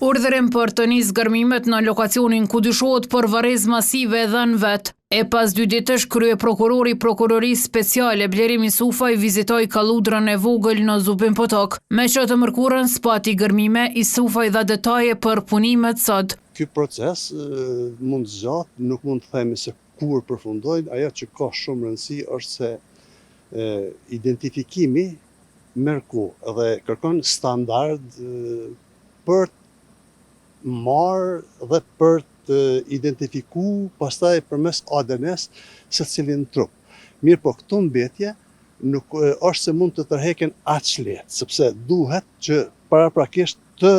Urdhërim për të nisë gërmimet në lokacionin ku dyshohet për varrezë masive dhënë vet. E pas 2 ditësh, kryeprokurori i prokurorisë speciale Blerim Isufaj vizitoi kalludrën e vogël në Zubin Potok. Me që të mërkurën spati gërmime, Isufaj dha detaje për punimet sot. Ky proces mund zgjat, nuk mund të themi se kur përfundojnë. Ajo që ka shumë rëndësi është se identifikimi merr kohë dhe kërkon standard për marrë dhe për të identifiku pastaj përmes ADN-s se cilin trup. Mirë po këtu mbetje nuk është se mund të tërheken aq lehtë, sepse duhet që paraprakisht të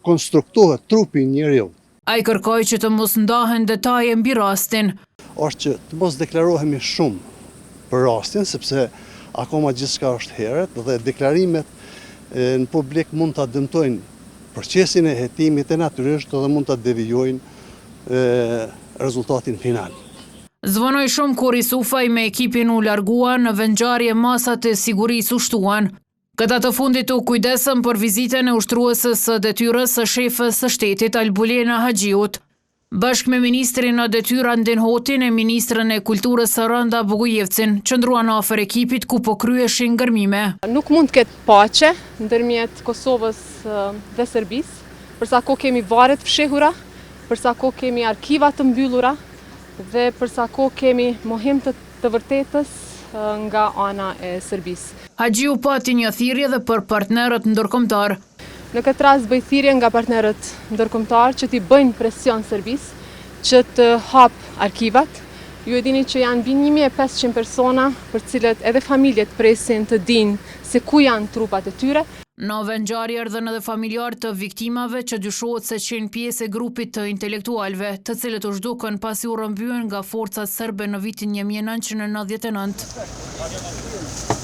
konstruktohet trupi i njeriu. Ai kërkoi që të mos ndahen detaje mbi rastin. Është që të mos deklarohemi shumë për rastin, sepse akoma gjithçka është heret dhe deklarimet në publik mund ta dëmtojnë procesin e hetimit e natyrisht dhe mund të devijojnë rezultatin final. Zvonoi shumë kur Isufaj me ekipin u largua në vendngjarje masat e sigurisë u shtuan. Këta të fundit u kujdesën për vizitën e ushtruesës së detyrës së shefës së shtetit Albulena Haxhiut. Bashkë me ministrin në detyra Andin Hotin e ministrën e kulturës Randa Bogujevcin, qëndruan afër ekipit ku po kryeshin gërmime. Nuk mund të ketë paqe ndërmjet Kosovës dhe Serbisë, përsa ko kemi varet fshehura, përsa ko kemi arkiva të mbyllura dhe përsa ko kemi mohim të vërtetës nga ana e Serbisë. Haxhiu pati një thirrje dhe për partnerët ndërkombëtar. Në këtë rast bëj thirrje nga partnerët ndërkombëtar që t'i bëjnë presion Serbisë që të hapë arkivat. Ju e dini që janë mbi 1500 persona për cilët edhe familjet presin të dinë se ku janë trupat e tyre. Në vendngjarje erdhën edhe familjarë të viktimave që dyshohet se qenë pjesë e grupit të intelektualëve, të cilët u zhdukën pasi u rrëmbyen nga forcat serbe në vitin 1999.